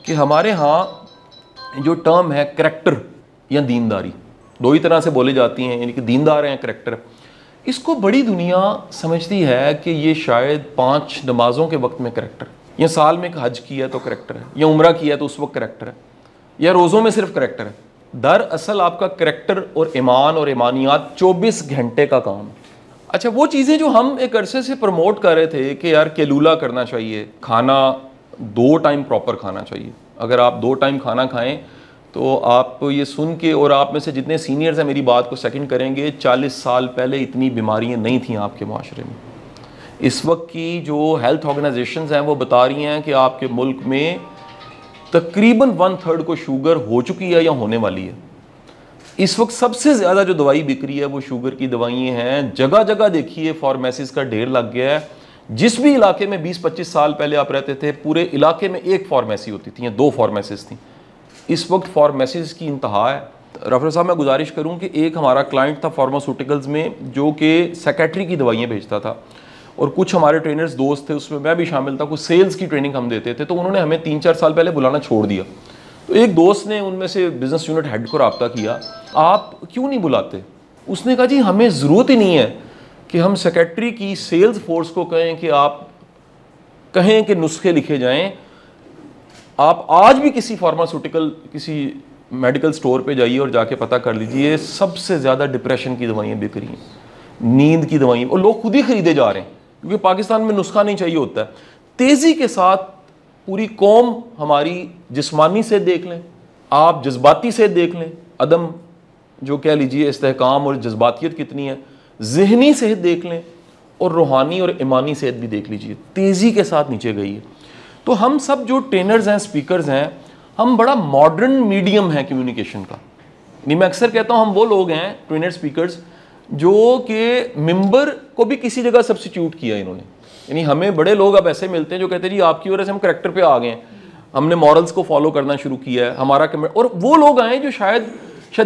कि हमारे यहाँ जो टर्म है करैक्टर या दीनदारी, दो ही तरह से बोली जाती हैं, यानी कि दीनदार हैं, करैक्टर, इसको बड़ी दुनिया समझती है कि ये शायद 5 नमाज़ों के वक्त में करैक्टर, या साल में एक हज किया तो करैक्टर है, या उम्रा किया तो उस वक्त करैक्टर है, या रोज़ों में सिर्फ करैक्टर है। दरअसल आपका करैक्टर और ईमान और ईमानियात 24 घंटे का काम है। अच्छा, वो चीज़ें जो हम एक अरसे से प्रमोट कर रहे थे कि यार कैलूला करना चाहिए, खाना 2 टाइम प्रॉपर खाना चाहिए, अगर आप 2 टाइम खाना खाएं तो आप ये सुन के, और आप में से जितने सीनियर्स हैं मेरी बात को सेकंड करेंगे, 40 साल पहले इतनी बीमारियां नहीं थी आपके माशरे में। इस वक्त की जो हेल्थ ऑर्गेनाइजेशंस हैं वो बता रही हैं कि आपके मुल्क में तकरीबन 1/3 को शुगर हो चुकी है या होने वाली है। इस वक्त सबसे ज़्यादा जो दवाई बिक रही है वो शुगर की दवाइयाँ हैं। जगह जगह देखिए फार्मेसीज का ढेर लग गया है। जिस भी इलाके में 20-25 साल पहले आप रहते थे, पूरे इलाके में 1 फार्मेसी होती थी या 2 फार्मेसीज थी। इस वक्त फार्मेसीज की इंतहा है। रफर साहब, मैं गुजारिश करूं कि एक हमारा क्लाइंट था फार्मास्यूटिकल्स में जो कि सेक्रेटरी की दवाइयाँ भेजता था, और कुछ हमारे ट्रेनर्स दोस्त थे, उसमें मैं भी शामिल था, कुछ सेल्स की ट्रेनिंग हम देते थे, तो उन्होंने हमें 3-4 साल पहले बुलाना छोड़ दिया। तो एक दोस्त ने उनमें से बिजनेस यूनिट हेड को रब्ता किया, आप क्यों नहीं बुलाते? उसने कहा जी हमें ज़रूरत ही नहीं है कि हम सेक्रेटरी की सेल्स फोर्स को कहें कि आप कहें कि नुस्खे लिखे जाएं। आप आज भी किसी फार्मास्यूटिकल, किसी मेडिकल स्टोर पे जाइए और जाके पता कर लीजिए, सबसे ज़्यादा डिप्रेशन की दवाइयाँ बिक रही हैं, नींद की दवाइयाँ, और लोग खुद ही खरीदे जा रहे हैं क्योंकि पाकिस्तान में नुस्खा नहीं चाहिए होता है। तेज़ी के साथ पूरी कौम हमारी जिस्मानी सेहत देख लें, आप जज्बाती सेहत देख लें, अदम जो कह लीजिए इस्तेहकाम और जज्बातियत कितनी है, ज़हनी सेहत देख लें, और रूहानी और ईमानी सेहत भी देख लीजिए, तेज़ी के साथ नीचे गई है। तो हम सब जो ट्रेनर्स हैं, स्पीकर्स हैं, हम बड़ा मॉडर्न मीडियम है कम्युनिकेशन का। नहीं, मैं अक्सर कहता हूँ हम वो लोग हैं ट्रेनर स्पीकर्स जो कि मिंबर को भी किसी जगह सब्स्टिट्यूट किया इन्होंने। यानी हमें बड़े लोग अब ऐसे मिलते हैं जो कहते हैं जी आपकी वजह से हम करैक्टर पे आ गए हैं, हमने मॉरल्स को फॉलो करना शुरू किया है, हमारा और वो लोग आए जो शायद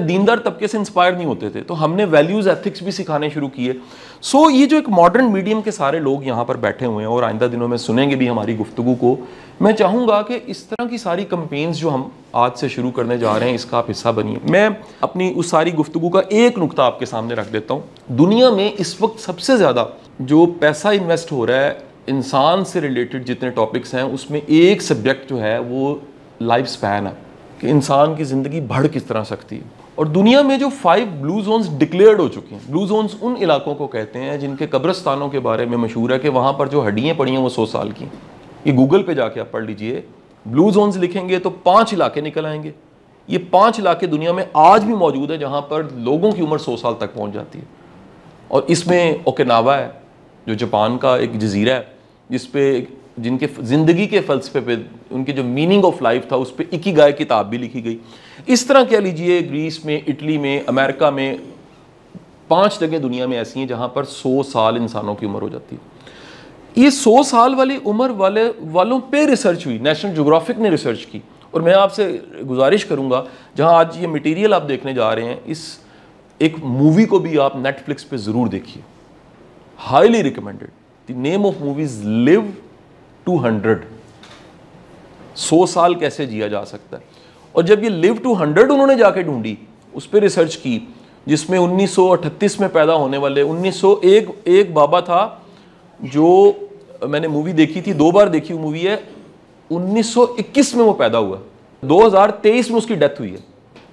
दीनदार तबके से इंस्पायर नहीं होते थे, तो हमने वैल्यूज़ एथिक्स भी सिखाने शुरू किए। सो ये जो एक मॉडर्न मीडियम के सारे लोग यहाँ पर बैठे हुए हैं और आइंदा दिनों में सुनेंगे भी हमारी गुफ्तगू को, मैं चाहूँगा कि इस तरह की सारी कैंपेन्स जो हम आज से शुरू करने जा रहे हैं इसका आप हिस्सा बनिए। मैं अपनी उस सारी गुफ्तगू का एक नुक्ता आपके सामने रख देता हूँ। दुनिया में इस वक्त सबसे ज़्यादा जो पैसा इन्वेस्ट हो रहा है इंसान से रिलेटेड जितने टॉपिक्स हैं, उसमें एक सब्जेक्ट जो है वो लाइफ स्पैन है कि इंसान की ज़िंदगी बढ़ किस तरह सकती है। और दुनिया में जो 5 ब्लू जोन्स डिक्लेयर्ड हो चुके हैं, ब्लू जोन्स उन इलाकों को कहते हैं जिनके कब्रिस्तानों के बारे में मशहूर है कि वहाँ पर जो हड्डियाँ पड़ी हैं वो 100 साल की। ये गूगल पे जाके आप पढ़ लीजिए, ब्लू जोन्स लिखेंगे तो 5 इलाके निकल आएंगे। ये 5 इलाके दुनिया में आज भी मौजूद है जहाँ पर लोगों की उम्र 100 साल तक पहुँच जाती है। और इसमें ओकिनावा है जो जापान का एक जजीरा है, जिसपे जिनके ज़िंदगी के फ़लसफ़े पे, उनके जो मीनिंग ऑफ लाइफ था उस पर इकिगाई किताब भी लिखी गई। इस तरह कह लीजिए ग्रीस में, इटली में, अमेरिका में 5 जगह दुनिया में ऐसी हैं जहाँ पर 100 साल इंसानों की उम्र हो जाती है। ये 100 साल वाली उम्र वालों पे रिसर्च हुई, नेशनल ज्योग्राफिक ने रिसर्च की। और मैं आपसे गुजारिश करूँगा, जहाँ आज ये मटीरियल आप देखने जा रहे हैं, इस एक मूवी को भी आप नेटफ्लिक्स पे ज़रूर देखिए, highly recommended. The name of movie is live to 100, 100 साल कैसे जिया जा सकता है। और जब ये लिव टू 100 उन्होंने जाके ढूंढी, उस पर रिसर्च की, जिसमें 1938 में पैदा होने वाले 1901 एक बाबा था जो, मैंने मूवी देखी थी, 2 बार देखी हुई मूवी है, 1921 में वो पैदा हुआ, 2023 में उसकी डेथ हुई है।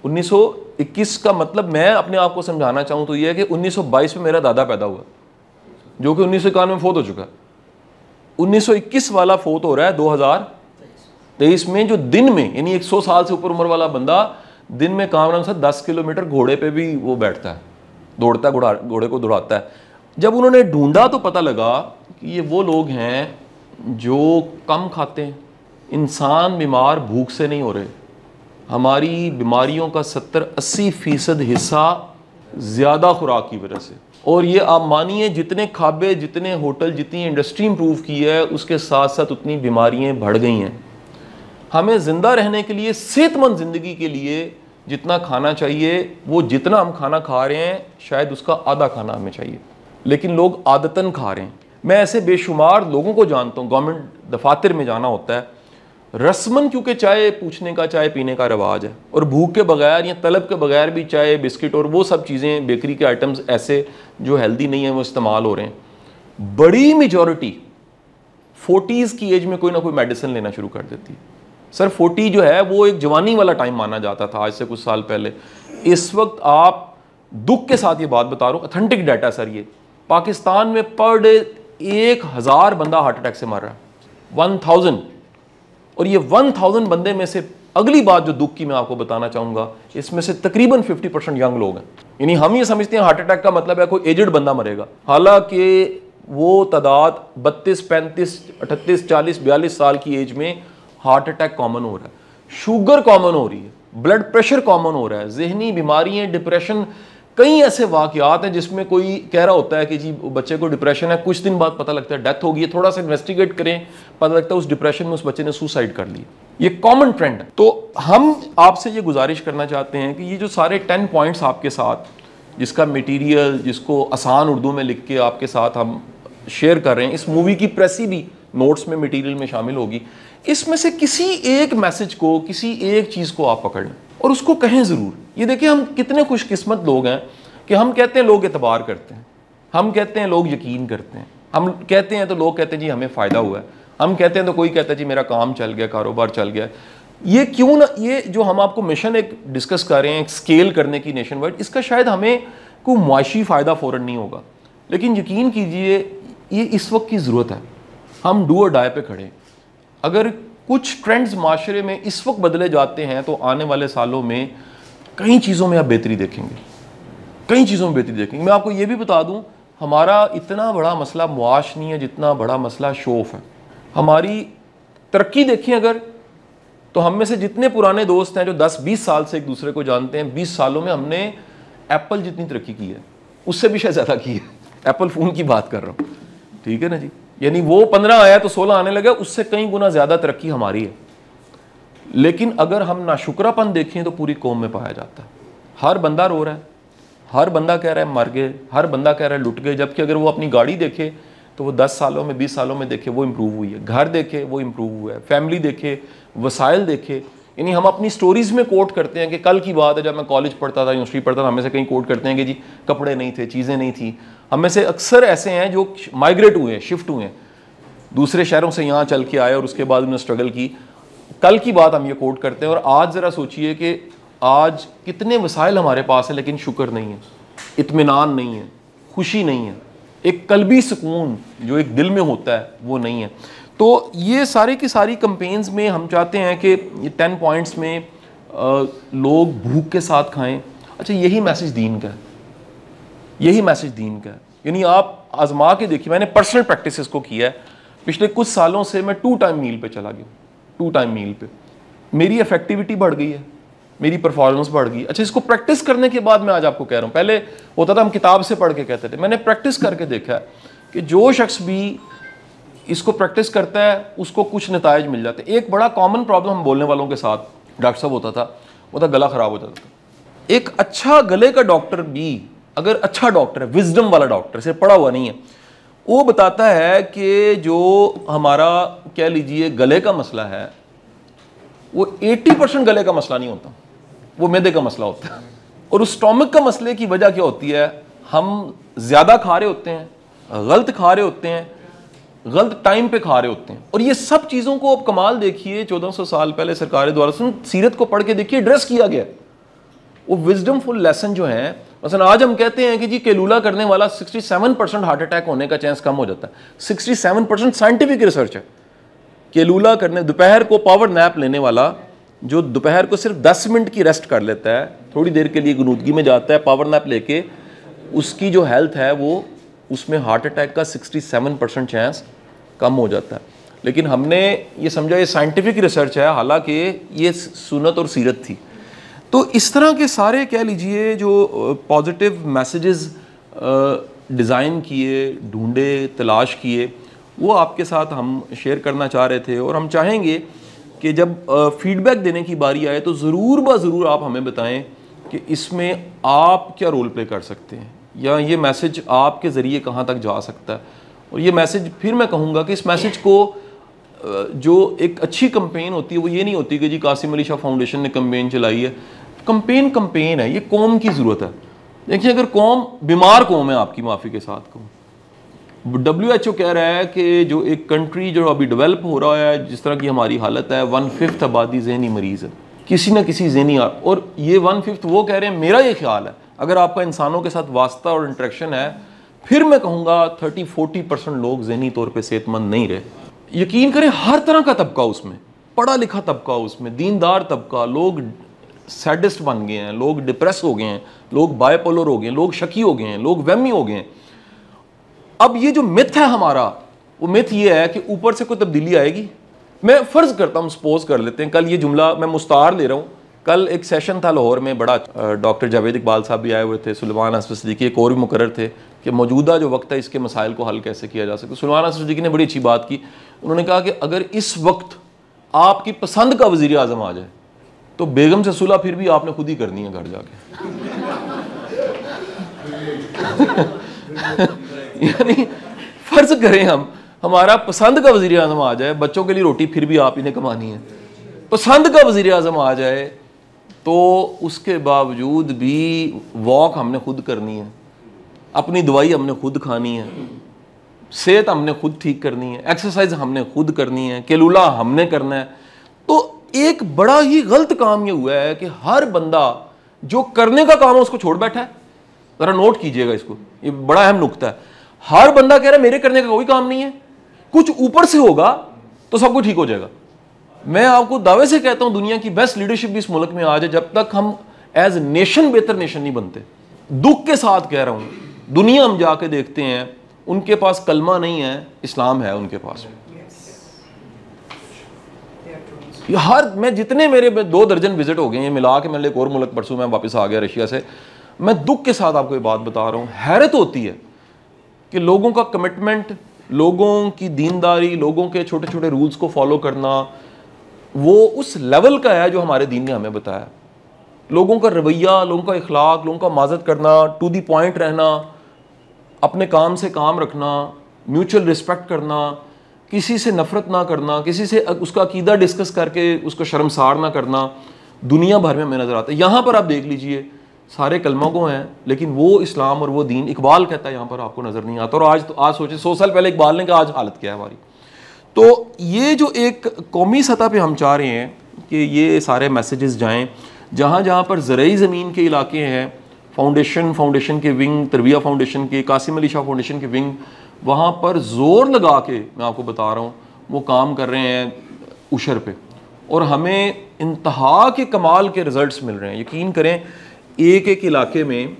1921 का मतलब मैं अपने आप को समझाना चाहूँ तो ये है कि 1922 में मेरा दादा पैदा हुआ जो कि 1991 में फोत हो चुका है। 1921 वाला फोत हो रहा है 2023 में, जो दिन में, यानी 100 साल से ऊपर उम्र वाला बंदा दिन में कामरान से 10 किलोमीटर घोड़े पे भी वो बैठता है, दौड़ता है, घोड़े को दौड़ाता है। जब उन्होंने ढूंढा तो पता लगा कि ये वो लोग हैं जो कम खाते हैं। इंसान बीमार भूख से नहीं हो रहे, हमारी बीमारियों का 70-80% हिस्सा ज़्यादा खुराक की वजह से। और ये आप मानिए जितने खाबे, जितने होटल, जितनी इंडस्ट्री इंप्रूव की है, उसके साथ साथ उतनी बीमारियां बढ़ गई हैं। हमें ज़िंदा रहने के लिए, सेहतमंद ज़िंदगी के लिए जितना खाना चाहिए, वो जितना हम खाना खा रहे हैं शायद उसका आधा खाना हमें चाहिए, लेकिन लोग आदतन खा रहे हैं। मैं ऐसे बेशुमार लोगों को जानता हूँ, गवर्नमेंट दफातर में जाना होता है रस्मन क्योंकि चाय पूछने का, चाय पीने का रवाज है, और भूख के बगैर या तलब के बगैर भी चाय, बिस्किट और वो सब चीज़ें, बेकरी के आइटम्स ऐसे जो हेल्दी नहीं है वो इस्तेमाल हो रहे हैं। बड़ी मेजॉरिटी 40s की एज में कोई ना कोई मेडिसिन लेना शुरू कर देती है। सर 40 जो है वो एक जवानी वाला टाइम माना जाता था आज से कुछ साल पहले। इस वक्त आप दुख के साथ ये बात बता रहा हूँ, ऑथेंटिक डाटा सर, ये पाकिस्तान में पर डे 1000 बंदा हार्ट अटैक से मर रहा है, 1000। और ये 1000 बंदे में से अगली बात जो दुख की मैं आपको बताना चाहूंगा, इसमें से तकरीबन 50% यंग लोग हैं। यानी हम ये समझते हैं हार्ट अटैक का मतलब है कोई एजड बंदा मरेगा, हालांकि वो तादाद 32, 35, 38, 40, 42 साल की एज में हार्ट अटैक कॉमन हो रहा है, शुगर कॉमन हो रही है, ब्लड प्रेशर कॉमन हो रहा है, जहनी बीमारियां, डिप्रेशन, कई ऐसे वाकयात हैं जिसमें कोई कह रहा होता है कि जी बच्चे को डिप्रेशन है, कुछ दिन बाद पता लगता है डेथ हो गई है, थोड़ा सा इन्वेस्टिगेट करें, पता लगता है उस डिप्रेशन में उस बच्चे ने सुसाइड कर ली। ये कॉमन ट्रेंड है। तो हम आपसे ये गुजारिश करना चाहते हैं कि ये जो सारे 10 पॉइंट्स आपके साथ, जिसका मटीरियल, जिसको आसान उर्दू में लिख के आपके साथ हम शेयर कर रहे हैं, इस मूवी की प्रेसी भी नोट्स में, मटीरियल में शामिल होगी, इसमें से किसी एक मैसेज को, किसी एक चीज़ को आप पकड़ लें और उसको कहें ज़रूर। ये देखिए हम कितने खुशकिस्मत लोग हैं कि हम कहते हैं लोग एतबार करते हैं, हम कहते हैं लोग यकीन करते हैं, हम कहते हैं तो लोग कहते हैं जी हमें फ़ायदा हुआ है, हम कहते हैं तो कोई कहता है जी मेरा काम चल गया, कारोबार चल गया। ये क्यों ना, ये जो हम आपको मिशन एक डिस्कस कर रहे हैं, एक स्केल करने की नेशन वाइड, इसका शायद हमें कोई मुआशी फ़ायदा फ़ौरन नहीं होगा, लेकिन यकीन कीजिए ये इस वक्त की ज़रूरत है। हम डू और डाई पे खड़े। अगर कुछ ट्रेंड्स माशरे में इस वक्त बदले जाते हैं तो आने वाले सालों में कई चीज़ों में आप बेहतरी देखेंगे, कई चीज़ों में बेहतरी देखेंगे। मैं आपको ये भी बता दूं, हमारा इतना बड़ा मसला मुआश नहीं है जितना बड़ा मसला शौफ है। हमारी तरक्की देखें अगर, तो हम में से जितने पुराने दोस्त हैं जो 10-20 साल से एक दूसरे को जानते हैं, 20 सालों में हमने एप्पल जितनी तरक्की की है उससे भी शायद ज़्यादा की है। एप्पल फ़ोन की बात कर रहा हूँ, ठीक है ना जी। यानी वो 15 आया तो 16 आने लगा, उससे कई गुना ज़्यादा तरक्की हमारी है। लेकिन अगर हम नाशुक्रापन देखें तो पूरी कौम में पाया जाता है। हर बंदा रो रहा है, हर बंदा कह रहा है मर गए, हर बंदा कह रहा है लुट गए, जबकि अगर वो अपनी गाड़ी देखे तो वो 10 सालों में, 20 सालों में देखे वो इम्प्रूव हुई है, घर देखे वो इम्प्रूव हुआ है, फैमिली देखे, वसाइल देखे। यानी हम अपनी स्टोरीज़ में कोट करते हैं कि कल की बात है जब मैं कॉलेज पढ़ता था, यूनिवर्सिटी पढ़ता था, हमें से कहीं कोट करते हैं कि जी कपड़े नहीं थे, चीज़ें नहीं थी। हम में से अक्सर ऐसे हैं जो माइग्रेट हुए हैं, शिफ्ट हुए हैं, दूसरे शहरों से यहाँ चल के आए और उसके बाद उन्होंने स्ट्रगल की। कल की बात हम ये कोट करते हैं, और आज ज़रा सोचिए कि आज कितने वसाइल हमारे पास है लेकिन शुक्र नहीं है, इत्मीनान नहीं है, खुशी नहीं है, एक कल्बी सुकून जो एक दिल में होता है वो नहीं है। तो ये सारी की सारी कैंपेन्स में हम चाहते हैं कि ये 10 पॉइंट्स में लोग भूख के साथ खाएं। अच्छा, यही मैसेज दीन का है, यही मैसेज दीन का है। यानी आप आजमा के देखिए, मैंने पर्सनल प्रैक्टिसेस को किया है, पिछले कुछ सालों से मैं 2 टाइम मील पे चला गया, 2 टाइम मील पे। मेरी इफेक्टिविटी बढ़ गई है, मेरी परफॉर्मेंस बढ़ गई। अच्छा, इसको प्रैक्टिस करने के बाद मैं आज आपको कह रहा हूँ, पहले होता था हम किताब से पढ़ के कहते थे, मैंने प्रैक्टिस करके देखा है कि जो शख्स भी इसको प्रैक्टिस करता है उसको कुछ नताइज मिल जाते हैं। एक बड़ा कॉमन प्रॉब्लम हम बोलने वालों के साथ डॉक्टर साहब होता था, वो था गला ख़राब हो जाता था। एक अच्छा गले का डॉक्टर भी अगर अच्छा डॉक्टर है, विजडम वाला डॉक्टर, सिर्फ पढ़ा हुआ नहीं है, वो बताता है कि जो हमारा कह लीजिए गले का मसला है वो 80% गले का मसला नहीं होता, वो मैदे का मसला होता है। और उस स्टोमक का मसले की वजह क्या होती है, हम ज़्यादा खा रहे होते हैं, गलत खा रहे होते हैं, गलत टाइम पे खा रहे होते हैं। और ये सब चीज़ों को अब कमाल देखिए, 1400 साल पहले सरकार द्वारा सीरत को पढ़ के देखिए एड्रेस किया गया। वो विजडमफुल लेसन जो है, मसलन आज हम कहते हैं कि जी केलूला करने वाला 67% हार्ट अटैक होने का चांस कम हो जाता है। 67% साइंटिफिक रिसर्च है। केलूला करने, दोपहर को पावर नैप लेने वाला जो दोपहर को सिर्फ 10 मिनट की रेस्ट कर लेता है, थोड़ी देर के लिए गुनूदगी में जाता है पावर नैप लेके, उसकी जो हेल्थ है वो, उसमें हार्ट अटैक का 67% चांस कम हो जाता है। लेकिन हमने ये समझा ये साइंटिफिक रिसर्च है, हालांकि ये सुन्नत और सीरत थी। तो इस तरह के सारे कह लीजिए जो पॉजिटिव मैसेजेस डिज़ाइन किए, ढूंढे, तलाश किए, वो आपके साथ हम शेयर करना चाह रहे थे। और हम चाहेंगे कि जब फीडबैक देने की बारी आए तो ज़रूर ज़रूर आप हमें बताएं कि इसमें आप क्या रोल प्ले कर सकते हैं, या ये मैसेज आपके ज़रिए कहाँ तक जा सकता है। और ये मैसेज फिर मैं कहूँगा कि इस मैसेज को जो एक अच्छी कंपेन होती है वो ये नहीं होती कि जी कासिम अली शाह फाउंडेशन ने कंपेन चलाई है। कंपेन है, ये कौम की ज़रूरत है। देखिए अगर कौम बीमार कौम है, आपकी माफ़ी के साथ कहूँ, WHO कह रहा है कि जो एक कंट्री जो अभी डेवलप हो रहा है, जिस तरह की हमारी हालत है, 1/5 आबादी जहनी मरीज़ है, किसी ना किसी जहनी। और ये 1/5 वो कह रहे हैं, मेरा ये ख्याल है अगर आपका इंसानों के साथ वास्ता और इंटरेक्शन है, फिर मैं कहूँगा 30-40% लोग जहनी तौर पर सेहतमंद नहीं रहे। यकीन करें हर तरह का तबका उसमें, पढ़ा लिखा तबका उसमें, दीनदार तबका, लोग सैडिस्ट बन गए हैं, लोग डिप्रेस हो गए हैं, लोग बायपोलर हो गए हैं, लोग शकी हो गए हैं, लोग वहमी हो गए हैं। अब ये जो मिथ है हमारा, वो मिथ ये है कि ऊपर से कोई तब्दीली आएगी। मैं फ़र्ज़ करता हूँ, सपोज कर लेते हैं, कल ये जुमला मैं मुस्तार ले रहा हूँ, कल एक सेशन था लाहौर में बड़ा, डॉक्टर जावेद इकबाल साहब भी आए हुए थे, सुलेमान असद सिद्दीकी एक और भी मुकर्रर थे कि मौजूदा जो वक्त है इसके मसाइल को हल कैसे किया जा सके। सुलेमान असद सिद्दीकी ने बड़ी अच्छी बात की, उन्होंने कहा कि अगर इस वक्त आपकी पसंद का वज़ीर आज़म आ जाए तो बेगम से सुलह फिर भी आपने खुद ही करनी है घर जाके। यानी फ़र्ज़ करें हमारा पसंद का वज़ीर आज़म आ जाए, बच्चों के लिए रोटी फिर भी आप ही ने कमानी है। पसंद का वज़ीर आज़म आ जाए तो उसके बावजूद भी वॉक हमने खुद करनी है, अपनी दवाई हमने खुद खानी है, सेहत हमने खुद ठीक करनी है, एक्सरसाइज हमने खुद करनी है, केलूला हमने करना है। तो एक बड़ा ही गलत काम ये हुआ है कि हर बंदा जो करने का काम है उसको छोड़ बैठा है। ज़रा नोट कीजिएगा इसको, ये बड़ा अहम नुक्ता है। हर बंदा कह रहा है मेरे करने का कोई काम नहीं है, कुछ ऊपर से होगा तो सब कुछ ठीक हो जाएगा। मैं आपको दावे से कहता हूं दुनिया की बेस्ट लीडरशिप भी इस मुल्क में आ जाए, जब तक हम एज नेशन बेहतर नेशन नहीं बनते। दुख के साथ कह रहा हूं, दुनिया हम जाके देखते हैं, उनके पास कलमा नहीं है, इस्लाम है उनके पास। मैं जितने मेरे 2 दर्जन विजिट हो गए हैं मिला के, मैंने एक और मुल्क परसों मैं वापस आ गया रशिया से, मैं दुख के साथ आपको ये बात बता रहा हूँ। हैरत होती है कि लोगों का कमिटमेंट, लोगों की दीनदारी, लोगों के छोटे छोटे रूल्स को फॉलो करना, वो उस लेवल का है जो हमारे दीन ने हमें बताया। लोगों का रवैया, लोगों का इखलाक, लोगों का माजत करना, टू दी पॉइंट रहना, अपने काम से काम रखना, म्यूचुअल रिस्पेक्ट करना, किसी से नफरत ना करना, किसी से उसका अकीदा डिस्कस करके उसको शर्मसार ना करना, दुनिया भर में हमें नज़र आता है। यहाँ पर आप देख लीजिए सारे कलमा को हैं, लेकिन वो इस्लाम और वो दीन, इकबाल कहता है यहाँ पर आपको नज़र नहीं आता। और आज सोचे 100 साल पहले इकबाल ने कहा, आज हालत क्या है हमारी। तो ये जो एक कौमी सतह पे हम चाह रहे हैं कि ये सारे मैसेजेस जाएँ, जहाँ जहाँ पर ज़रई ज़मीन के इलाके हैं, फाउंडेशन के विंग, तरबिया फाउंडेशन के, कासिम अली शाह फाउंडेशन के विंग, वहाँ पर ज़ोर लगा के मैं आपको बता रहा हूँ वो काम कर रहे हैं उशर पे, और हमें इंतहा के कमाल के रिज़ल्ट्स मिल रहे हैं। यकीन करें एक एक इलाके में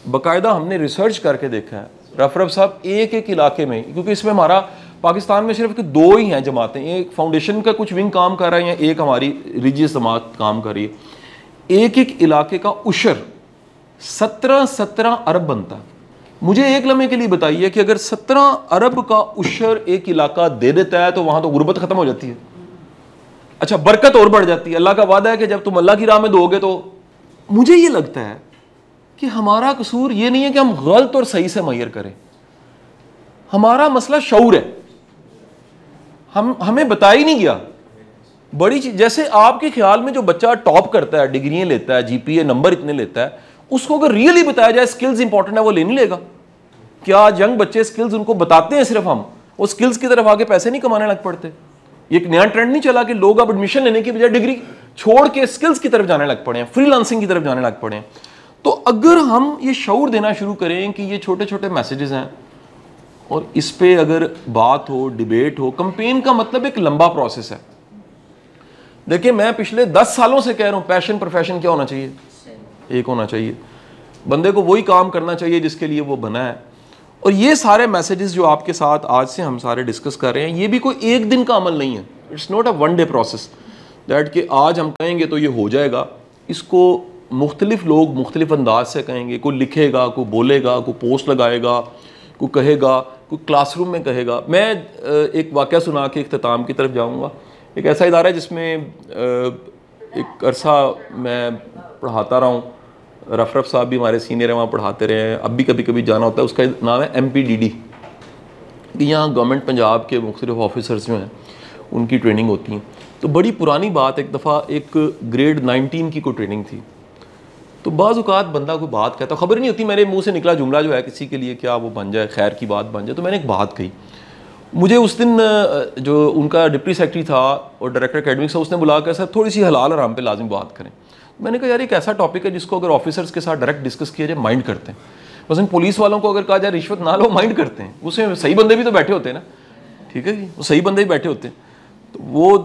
बाकायदा हमने रिसर्च करके देखा है रफ साहब, एक एक इलाके में, क्योंकि इसमें हमारा पाकिस्तान में सिर्फ 2 ही हैं जमातें, एक फाउंडेशन का कुछ विंग काम कर रहा है, या एक हमारी रिलीजियस जमात काम कर रही है। एक एक इलाके का उशर 17 अरब बनता है। मुझे एक लम्हे के लिए बताइए कि अगर 17 अरब का उशर एक इलाका दे देता है तो वहां तो गुर्बत खत्म हो जाती है। अच्छा, बरकत और बढ़ जाती है। अल्लाह का वादा है कि जब तुम अल्लाह की राह में दोगे तो। मुझे ये लगता है कि हमारा कसूर ये नहीं है कि हम गलत और सही से मैयर करें, हमारा मसला शऊर है। हमें बताया ही नहीं गया बड़ी चीज। जैसे आपके ख्याल में जो बच्चा टॉप करता है, डिग्रियां लेता है, जीपीए नंबर इतने लेता है, उसको अगर रियली बताया जाए स्किल्स इंपॉर्टेंट है, वो ले नहीं लेगा। क्या यंग बच्चे स्किल्स उनको बताते हैं, सिर्फ हम वो स्किल्स की तरफ आगे पैसे नहीं कमाने लग पड़ते। ये एक नया ट्रेंड नहीं चला कि लोग अब एडमिशन लेने की बजाय डिग्री छोड़ के स्किल्स की तरफ जाने लग पड़े हैं, फ्रीलांसिंग की तरफ जाने लग पड़े हैं। तो अगर हम ये शऊर देना शुरू करें कि ये छोटे छोटे मैसेजेस हैं और इस पे अगर बात हो, डिबेट हो, कैंपेन का मतलब एक लंबा प्रोसेस है। देखिए मैं पिछले 10 सालों से कह रहा हूं पैशन प्रोफेशन क्या होना चाहिए, एक होना चाहिए। बंदे को वही काम करना चाहिए जिसके लिए वो बना है। और ये सारे मैसेजेस जो आपके साथ आज से हम सारे डिस्कस कर रहे हैं, ये भी कोई एक दिन का अमल नहीं है। It's not a 1 day process that कि आज हम कहेंगे तो ये हो जाएगा। इसको मुख्तलिफ लोग मुख्तलिफ अंदाज से कहेंगे, कोई लिखेगा, कोई बोलेगा, कोई पोस्ट लगाएगा, कोई कहेगा, कोई क्लासरूम में कहेगा। मैं एक वाक़या सुना के इख्तिताम की तरफ जाऊँगा। एक ऐसा इदारा है जिसमें एक अरसा मैं पढ़ाता रहा हूँ, रफ साहब भी हमारे सीनियर हैं, वहाँ पढ़ाते रहे हैं, अब भी कभी कभी जाना होता है। उसका नाम है MPDD। यहाँ गवर्नमेंट पंजाब के मुख्तलिफ ऑफिसर्स जो हैं उनकी ट्रेनिंग होती है। तो बड़ी पुरानी बात, एक दफ़ा एक ग्रेड 19 की कोई ट्रेनिंग थी, तो बाज़ औक़ात बंदा कोई बात कहता, खबर नहीं होती मेरे मुंह से निकला जुमला जो है किसी के लिए क्या वो बन जाए, खैर की बात बन जाए। तो मैंने एक बात कही, मुझे उस दिन जो उनका डिप्टी सेक्रेटरी था और डायरेक्टर एकेडमिक्स था, उसने बुला कर सर थोड़ी सी हलाल हराम पे लाजिम बात करें। मैंने कहा यार एक ऐसा टॉपिक है जिसको अगर ऑफिसर्स के साथ डायरेक्ट डिस्कस किया जाए माइंड करते हैं, वैसे पुलिस वालों को अगर कहा जाए रिश्वत ना लो माइंड करते हैं, उसमें सही बंदे भी तो बैठे होते हैं ना, ठीक है जी, वो सही बंदे भी बैठे होते हैं। तो वो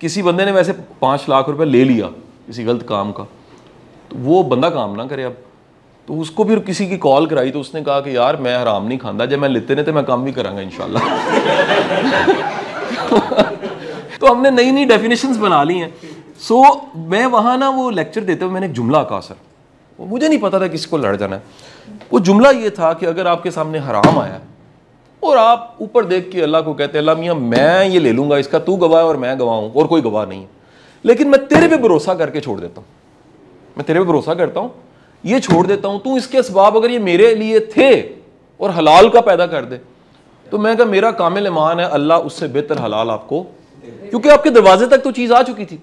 किसी बंदे ने वैसे 5 लाख रुपए ले लिया किसी गलत काम का, तो वो बंदा काम ना करे अब, तो उसको फिर किसी की कॉल कराई, तो उसने कहा कि यार मैं हराम नहीं खांदा, जब मैं लेते नहीं तो मैं काम भी करांगा इंशाल्लाह। तो हमने नई नई डेफिनेशंस बना ली हैं। सो मैं वहाँ ना वो लेक्चर देते हुए मैंने एक जुमला कहा सर, मुझे नहीं पता था किसको लड़ जाना है। वो जुमला ये था कि अगर आपके सामने हराम आया और आप ऊपर देख के अल्लाह को कहते हैं अल्लाह मियाँ मैं ये ले लूँगा, इसका तू गवाह और मैं गवाह हूँ और कोई गवाह नहीं है, लेकिन मैं तेरे पे भरोसा करके छोड़ देता हूँ, मैं तेरे पे भरोसा करता हूँ, ये छोड़ देता हूँ, तू इसके असबाब अगर ये मेरे लिए थे और हलाल का पैदा कर दे, तो मैं कहा मेरा कामिल ईमान है अल्लाह उससे बेहतर हलाल आपको, क्योंकि आपके दरवाजे तक तो चीज़ आ चुकी थी।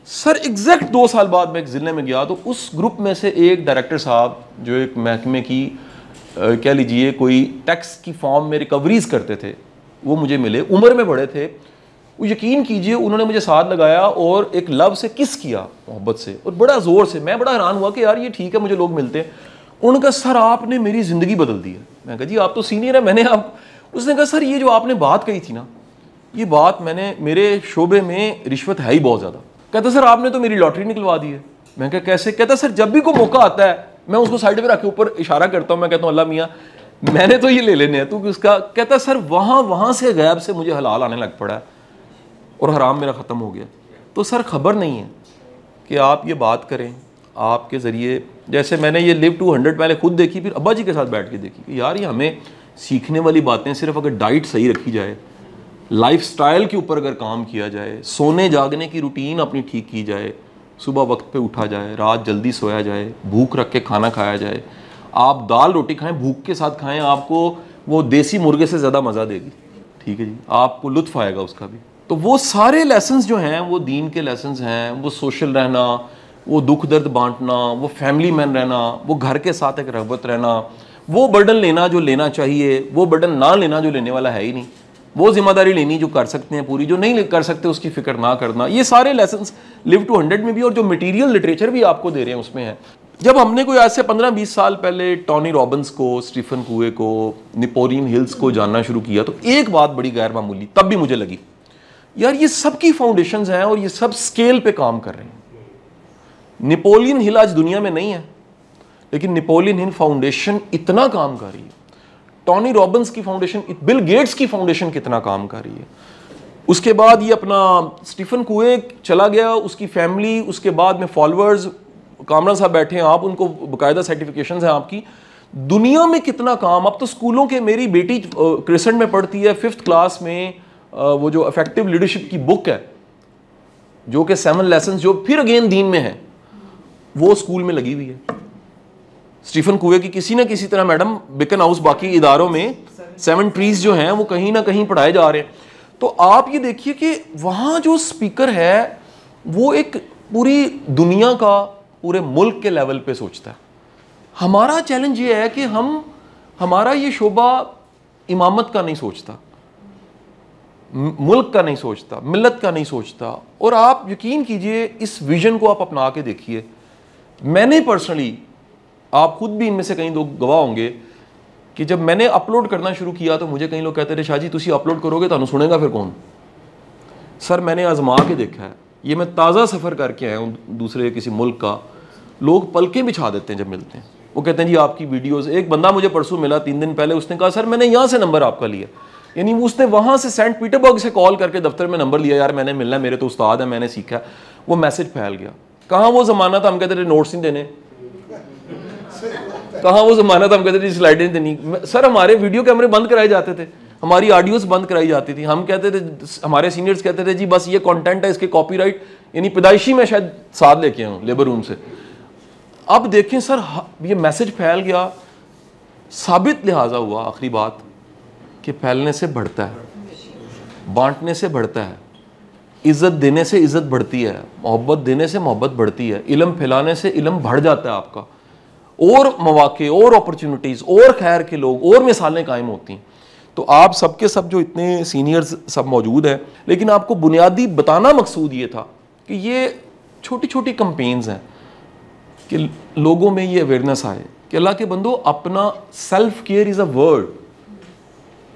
सर एग्जैक्ट 2 साल बाद मैं एक ज़िले में गया, तो उस ग्रुप में से एक डायरेक्टर साहब जो एक महकमे की कह लीजिए कोई टैक्स की फॉर्म में रिकवरीज करते थे, वो मुझे मिले, उम्र में बड़े थे। वो यकीन कीजिए उन्होंने मुझे साथ लगाया और एक लव से किस किया, मोहब्बत से, और बड़ा ज़ोर से। मैं बड़ा हैरान हुआ कि यार ये ठीक है, मुझे लोग मिलते हैं। उन्होंने कहा सर आपने मेरी ज़िंदगी बदल दी है। मैं कहा जी आप तो सीनियर है, मैंने आप। उसने कहा सर ये जो आपने बात कही थी ना, ये बात मैंने, मेरे शोबे में रिश्वत है ही बहुत ज़्यादा। कहता सर आपने तो मेरी लॉटरी निकलवा दी है। मैं कहा कैसे? कहता सर जब भी कोई मौका आता है मैं उसको साइड पे रख के ऊपर इशारा करता हूँ, मैं कहता हूँ अल्लाह मियाँ मैंने तो ये ले लेने हैं, तू किसका? कहता सर वहाँ से गैब से मुझे हलाल आने लग पड़ा है और हराम मेरा ख़त्म हो गया। तो सर खबर नहीं है कि आप ये बात करें आपके ज़रिए, जैसे मैंने ये लिव टू 100 पहले खुद देखी, फिर अब्बा जी के साथ बैठ के देखी कि यार ये हमें सीखने वाली बातें, सिर्फ अगर डाइट सही रखी जाए, लाइफस्टाइल के ऊपर अगर काम किया जाए, सोने जागने की रूटीन अपनी ठीक की जाए, सुबह वक्त पे उठा जाए, रात जल्दी सोया जाए, भूख रख के खाना खाया जाए, आप दाल रोटी खाएं भूख के साथ खाएं, आपको वो देसी मुर्गे से ज़्यादा मज़ा देगी, ठीक है जी, आपको लुत्फ़ आएगा उसका भी। तो वो सारे लेसन्स जो हैं वो दीन के लेसन्स हैं, वो सोशल रहना, वो दुख दर्द बांटना, वो फैमिली मैन रहना, वो घर के साथ एक रग़बत रहना, वो बर्डन लेना जो लेना चाहिए, वो बर्डन ना लेना जो लेने वाला है ही नहीं, वो जिम्मेदारी लेनी जो कर सकते हैं पूरी, जो नहीं कर सकते उसकी फिक्र ना करना। ये सारे लेसन्स लिव टू 100 में भी, और जो मटेरियल लिटरेचर भी आपको दे रहे हैं उसमें है। जब हमने कोई आज से 15-20 साल पहले टॉनी रॉबिन्स को, स्टीफन कुए को, नेपोलियन हिल्स को जानना शुरू किया, तो एक बात बड़ी गैर मामूली तब भी मुझे लगी, यार ये सब की फाउंडेशंस हैं और ये सब स्केल पे काम कर रहे हैं। नेपोलियन हिल आज दुनिया में नहीं है, लेकिन नेपोलियन हिल फाउंडेशन इतना काम कर रही है। टॉनी रॉबिन्स की फाउंडेशन, बिल गेट्स की फाउंडेशन कितना काम कर रही है। उसके बाद ये अपना स्टीफन कुए चला गया, उसकी फैमिली, उसके बाद में फॉलोअर्स, कामरान साहब बैठे हैं आप, उनको बाकायदा सर्टिफिकेशंस हैं आपकी। दुनिया में कितना काम, अब तो स्कूलों के, मेरी बेटी क्रिसेंट में पढ़ती है 5th क्लास में, वो जो इफेक्टिव लीडरशिप की बुक है जो कि 7 लेसन्स जो फिर अगेन दीन में है, वो स्कूल में लगी हुई है। स्टीफन कुए की किसी ना किसी तरह मैडम बिकन हाउस, बाकी इदारों में 7 ट्रीज जो हैं वो कहीं ना कहीं पढ़ाए जा रहे हैं। तो आप ये देखिए कि वहाँ जो स्पीकर है वो एक पूरी दुनिया का, पूरे मुल्क के लेवल पे सोचता है। हमारा चैलेंज ये है कि हमारा ये शोबा इमामत का नहीं सोचता, मुल्क का नहीं सोचता, मिल्लत का नहीं सोचता। और आप यकीन कीजिए इस विजन को आप अपना के देखिए। मैंने पर्सनली, आप खुद भी इनमें से कई लोग गवाह होंगे कि जब मैंने अपलोड करना शुरू किया तो मुझे कई लोग कहते थे शाह जी तुसी अपलोड करोगे तो सुनेगा फिर कौन? सर मैंने आजमा के देखा है, ये मैं ताज़ा सफ़र करके आया हूँ दूसरे किसी मुल्क का। लोग पलकें बिछा देते हैं जब मिलते हैं, वो कहते हैं जी आपकी वीडियोज़। एक बंदा मुझे परसों मिला 3 दिन पहले, उसने कहा सर मैंने यहाँ से नंबर आपका लिया, यानी उसने वहाँ से सेंट पीटरबर्ग से कॉल करके दफ्तर में नंबर लिया, यार मैंने मिलना है, मेरे तो उस्ताद है, मैंने सीखा। वो मैसेज फैल गया। कहाँ वो ज़माना था हम कहते थे नोट्स नहीं देने, कहाँ वो ज़माना था हम कहते थे स्लाइडें देनी। सर हमारे वीडियो कैमरे बंद कराए जाते थे, हमारी ऑडियोस बंद कराई जाती थी। हम कहते थे, हमारे सीनियर्स कहते थे जी बस ये कंटेंट है, इसके कॉपीराइट, यानी पैदाइशी में शायद साथ लेके आऊँ लेबर रूम से। अब देखें सर ये मैसेज फैल गया, साबित लिहाजा हुआ आखिरी बात कि फैलने से बढ़ता है, बांटने से बढ़ता है। इज़्ज़त देने से इज़्ज़त बढ़ती है, मोहब्बत देने से मोहब्बत बढ़ती है, इल्म फैलाने से इल्म बढ़ जाता है आपका, और मौके और अपॉर्चुनिटीज़ और खैर के लोग और मिसालें कायम होती हैं। तो आप सबके सब जो इतने सीनियर्स सब मौजूद हैं, लेकिन आपको बुनियादी बताना मकसूद ये था कि ये छोटी छोटी कंपेन्स हैं कि लोगों में ये अवेयरनेस आए कि अल्लाह के बंदो, अपना self care is a word.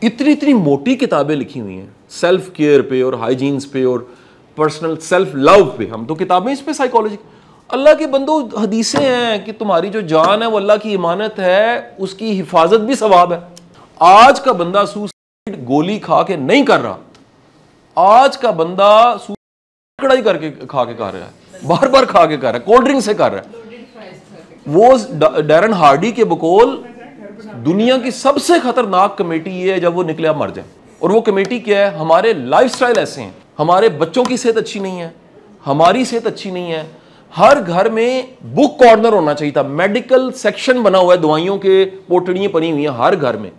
इतनी इतनी मोटी किताबें लिखी हुई हैं सेल्फ केयर पे और हाइजीन्स पे और पर्सनल सेल्फ लव पे, हम तो किताबें इस पे साइकोलॉजी। अल्लाह के बंदो, हदीसें हैं कि तुम्हारी जो जान है वो अल्लाह की इमानत है, उसकी हिफाजत भी सवाब है। आज का बंदा सुसाइड गोली खा के नहीं कर रहा, आज का बंदा कड़ाई करके खा के कर रहा है, बार बार खा के कर रहा है, कोल्ड ड्रिंक से कर रहा है। वो डैरन हार्डी के बकौल दुनिया की सबसे खतरनाक कमेटी ये है जब वो निकले आप मर जाए। और वो कमेटी क्या है? हमारे लाइफस्टाइल ऐसे हैं, हमारे बच्चों की सेहत अच्छी नहीं है, हमारी सेहत अच्छी नहीं है। हर घर में बुक कॉर्नर होना चाहिए था, मेडिकल सेक्शन बना हुआ है, दवाइयों के पोटड़ियाँ पड़ी हुई हैं हर घर में।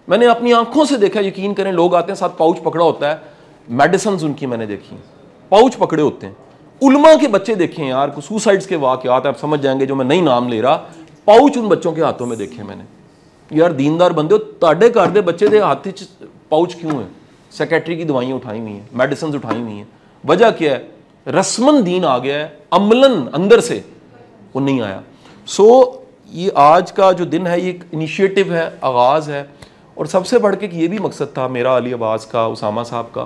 मैंने अपनी आंखों से देखा, यकीन करें, लोग आते हैं साथ पाउच पकड़ा होता है, मेडिसिन उनकी मैंने देखी, पाउच पकड़े होते हैं। उलमा के बच्चे देखे हैं यार, सुसाइड्स के वाक़यात आप समझ जाएंगे, जो मैं नहीं नाम ले रहा, पाउच उन बच्चों के हाथों में देखे मैंने। यार दीनदार बंदे हो, ताड़े घर दे बच्चे दे हाथ च पाउच क्यों है? सेक्रेटरी की दवाइयाँ उठाई हुई हैं, मेडिसिन उठाई हुई हैं। वजह क्या है? रस्मन दीन आ गया है, अमलन अंदर से वो नहीं आया। सो ये आज का जो दिन है ये एक इनिशिएटिव है, आगाज़ है। और सबसे बढ़ के ये भी मकसद था मेरा, अली अब्बास का, उसामा साहब का,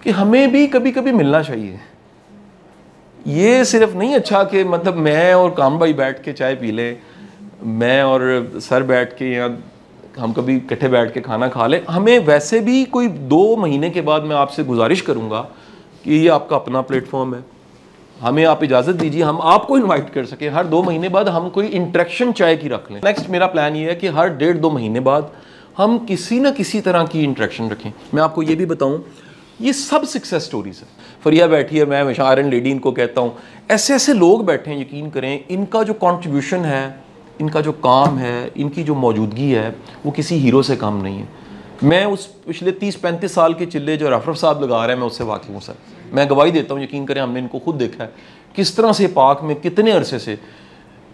कि हमें भी कभी कभी मिलना चाहिए। ये सिर्फ नहीं अच्छा कि मतलब मैं और काम भाई बैठ के चाय पी लें, मैं और सर बैठ के, या हम कभी इकट्ठे बैठ के खाना खा लें। हमें वैसे भी कोई 2 महीने के बाद मैं आपसे गुजारिश करूँगा कि ये आपका अपना प्लेटफॉर्म है, हमें आप इजाज़त दीजिए हम आपको इनवाइट कर सकें। हर 2 महीने बाद हम कोई इंटरेक्शन चाय की रख लें। नेक्स्ट मेरा प्लान ये है कि हर 1.5-2 महीने बाद हम किसी न किसी तरह की इंटरेक्शन रखें। मैं आपको ये भी बताऊँ, ये सब सक्सेस स्टोरीज है। फरिया बैठी है, मैं हमेशा आयरन लेडी इनको कहता हूँ, ऐसे ऐसे लोग बैठे हैं, यकीन करें, इनका जो कंट्रीब्यूशन है, इनका जो काम है, इनकी जो मौजूदगी है, वो किसी हीरो से कम नहीं है। मैं उस पिछले 30-35 साल के चिल्ले जो रफरफ साहब लगा रहे हैं, मैं उससे वाकिफ हूँ सर। मैं गवाही देता हूँ, यकीन करें, हमने इनको खुद देखा है किस तरह से पाक में कितने अरसे से।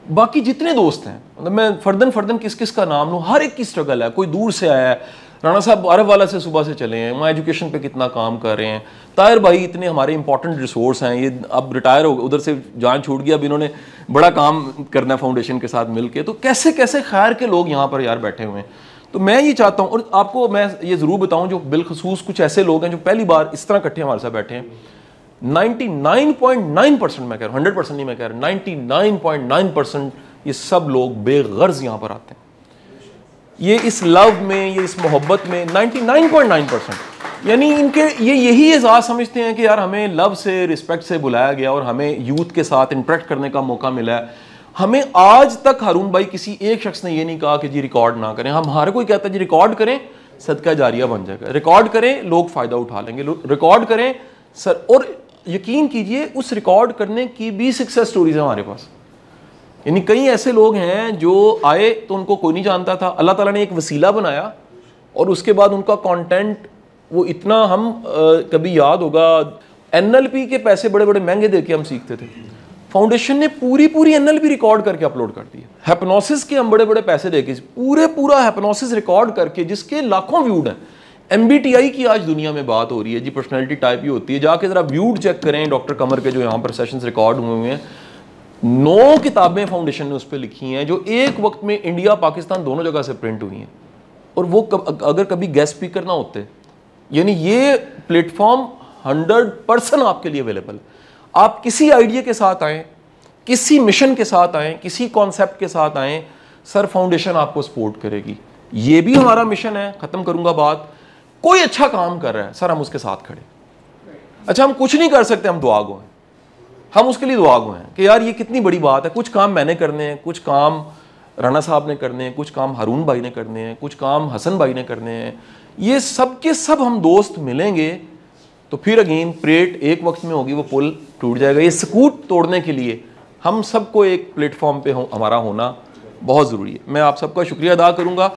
बाकी जितने दोस्त हैं, मतलब मैं फर्दन किस किस का नाम लूँ, हर एक की स्ट्रगल है। कोई दूर से आया है, राणा साहब अरब वाला से सुबह से चले हैं, वहाँ एजुकेशन पे कितना काम कर रहे हैं। ताहिर भाई इतने हमारे इंपॉर्टेंट रिसोर्स हैं, ये अब रिटायर हो, उधर से जान छूट गया, अब इन्होंने बड़ा काम करना है फाउंडेशन के साथ मिलके। तो कैसे कैसे खैर के लोग यहाँ पर यार बैठे हुए हैं। तो मैं ये चाहता हूँ, और आपको मैं ये ज़रूर बताऊँ, जो बिलखसूस कुछ ऐसे लोग हैं जो पहली बार इस तरह इकट्ठे हमारे साथ बैठे हैं, 99.9% मैं कह रहा हूँ, 100% नहीं मैं कह रहा, 99.9% ये सब लोग बेगर्ज यहाँ पर आते हैं। ये इस लव में, ये इस मोहब्बत में 99.9%, यानी इनके ये यही एहसास समझते हैं कि यार हमें लव से, रिस्पेक्ट से बुलाया गया और हमें यूथ के साथ इंटरेक्ट करने का मौका मिला है। हमें आज तक हारून भाई किसी एक शख्स ने ये नहीं कहा कि जी रिकॉर्ड ना करें। हम हर कोई कहता है जी रिकॉर्ड करें, सदका जारिया बन जाएगा, रिकॉर्ड करें, लोग फ़ायदा उठा लेंगे, रिकॉर्ड करें सर। और यकीन कीजिए उस रिकॉर्ड करने की भी सक्सेस स्टोरीज है हमारे पास। यानी कई ऐसे लोग हैं जो आए तो उनको कोई नहीं जानता था, अल्लाह ताला ने एक वसीला बनाया और उसके बाद उनका कंटेंट वो इतना, हम कभी याद होगा NLP के पैसे बड़े बड़े महंगे देके हम सीखते थे। फाउंडेशन ने पूरी NLP रिकॉर्ड करके अपलोड कर दी है। हिप्नोसिस के हम बड़े बड़े पैसे देके पूरा हिप्नोसिस रिकॉर्ड करके, जिसके लाखों व्यूड हैं। MBTI की आज दुनिया में बात हो रही है जी, पर्सनैलिटी टाइप ही होती है। जाके ज़रा व्यूड चेक करें डॉक्टर कमर के, जो यहाँ पर सेशंस रिकॉर्ड हुए हैं। 9 किताबें फाउंडेशन ने उस पर लिखी हैं, जो एक वक्त में इंडिया पाकिस्तान दोनों जगह से प्रिंट हुई हैं। और वो अगर कभी गेस्ट स्पीकर ना होते, यानी ये प्लेटफॉर्म 100% आपके लिए अवेलेबल। आप किसी आइडिया के साथ आएँ, किसी मिशन के साथ आएँ, किसी कॉन्सेप्ट के साथ आएँ, सर फाउंडेशन आपको सपोर्ट करेगी। ये भी हमारा मिशन है। ख़त्म करूँगा बात, कोई अच्छा काम कर रहा है सर, हम उसके साथ खड़े। अच्छा हम कुछ नहीं कर सकते, हम दुआ गो हैं, हम उसके लिए दुआ गो हैं कि यार ये कितनी बड़ी बात है। कुछ काम मैंने करने हैं, कुछ काम राणा साहब ने करने हैं, कुछ काम हारून भाई ने करने हैं, कुछ काम हसन भाई ने करने हैं। ये सब के सब हम दोस्त मिलेंगे तो फिर अगेन परेड एक वक्त में होगी, वो पुल टूट जाएगा। ये सकूट तोड़ने के लिए हम सबको एक प्लेटफॉर्म पे हमारा होना बहुत ज़रूरी है। मैं आप सबका शुक्रिया अदा करूँगा।